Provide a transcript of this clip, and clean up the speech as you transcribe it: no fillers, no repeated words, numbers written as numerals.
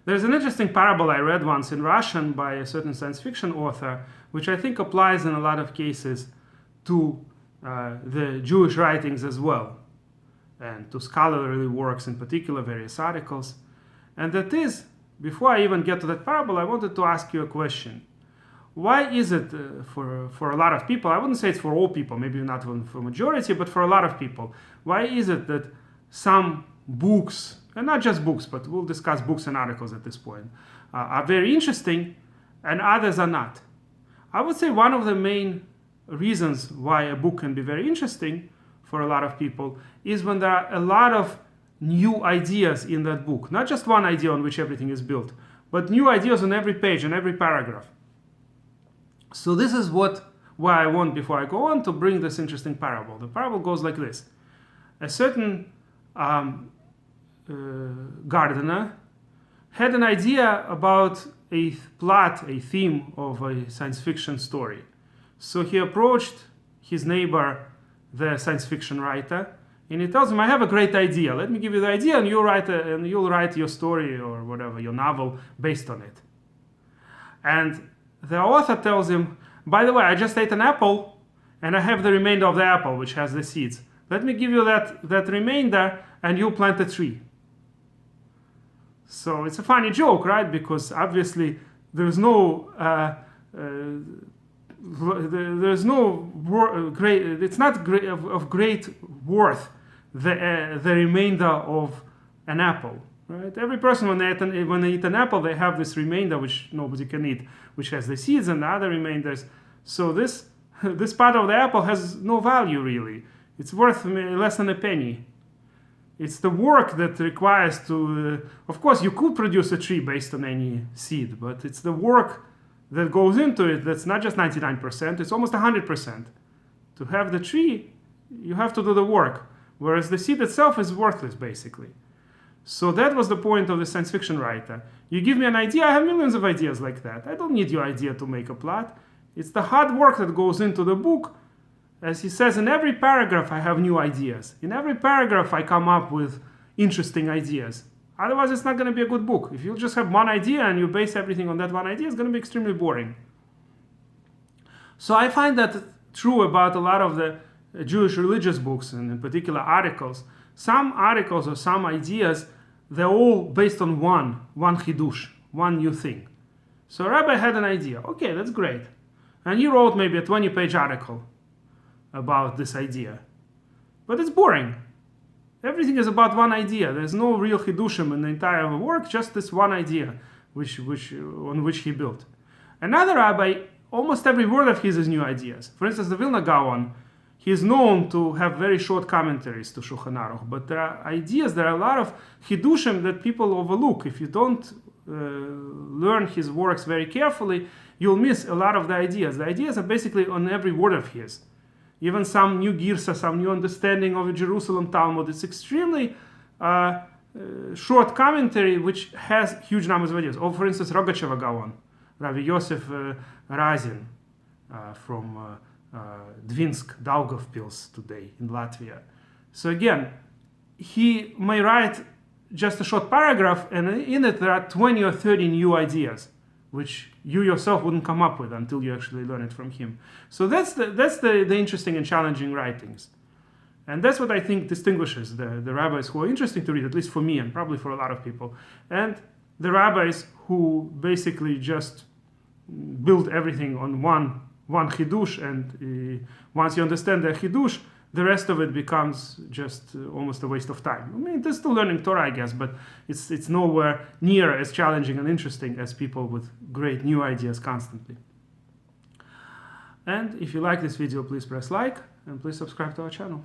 There's an interesting parable I read once in Russian by a certain science fiction author, which I think applies in a lot of cases to the Jewish writings as well, and to scholarly works in particular, various articles. And that is, before I even get to that parable, I wanted to ask you a question. Why is it for a lot of people, I wouldn't say it's for all people, maybe not even for majority, but for a lot of people, why is it that some books, and not just books, but we'll discuss books and articles at this point, are very interesting and others are not? I would say one of the main reasons why a book can be very interesting for a lot of people is when there are a lot of new ideas in that book. Not just one idea on which everything is built, but new ideas on every page, on every paragraph. So this is why I want, before I go on, to bring this interesting parable. The parable goes like this. A certain gardener had an idea about a plot, a theme of a science fiction story. So he approached his neighbor, the science fiction writer, and he tells him, I have a great idea. Let me give you the idea, and you'll write your story or whatever, your novel, based on it. And the author tells him, by the way, I just ate an apple, and I have the remainder of the apple, which has the seeds. Let me give you that remainder, and you'll plant a tree. So it's a funny joke, right? Because obviously there's no great. It's not of great worth the remainder of an apple, right? Every person when they eat an apple, they have this remainder which nobody can eat, which has the seeds and the other remainders. So this part of the apple has no value really. It's worth less than a penny. It's the work that requires to, of course, you could produce a tree based on any seed, but it's the work that goes into it that's not just 99%, it's almost 100%. To have the tree, you have to do the work, whereas the seed itself is worthless, basically. So that was the point of the science fiction writer. You give me an idea, I have millions of ideas like that. I don't need your idea to make a plot. It's the hard work that goes into the book. As he says, in every paragraph I have new ideas. In every paragraph I come up with interesting ideas. Otherwise it's not going to be a good book. If you just have one idea and you base everything on that one idea, it's going to be extremely boring. So I find that true about a lot of the Jewish religious books, and in particular articles. Some articles or some ideas, they're all based on one chidush, one new thing. So a rabbi had an idea. Okay, that's great. And he wrote maybe a 20-page article about this idea. But it's boring. Everything is about one idea. There's no real chidushim in the entire work, just this one idea on which he built. Another rabbi, almost every word of his is new ideas. For instance, the Vilna Gaon, he is known to have very short commentaries to Shulchan Aruch, but there are a lot of chidushim that people overlook. If you don't learn his works very carefully, you'll miss a lot of the ideas. The ideas are basically on every word of his. Even some new girsa, some new understanding of the Jerusalem Talmud. It's extremely short commentary which has huge numbers of ideas. Or for instance, Rogacheva Gaon, Rabbi Yosef Razin from Dvinsk, Daugavpils today in Latvia. So again, he may write just a short paragraph, and in it there are 20 or 30 new ideas which you yourself wouldn't come up with until you actually learn it from him. So that's the interesting and challenging writings. And that's what I think distinguishes the rabbis who are interesting to read, at least for me and probably for a lot of people, and the rabbis who basically just build everything on one chidush, and once you understand the chidush, the rest of it becomes just almost a waste of time. I mean, it's still learning Torah, I guess, but it's nowhere near as challenging and interesting as people with great new ideas constantly. And if you like this video, please press like, and please subscribe to our channel.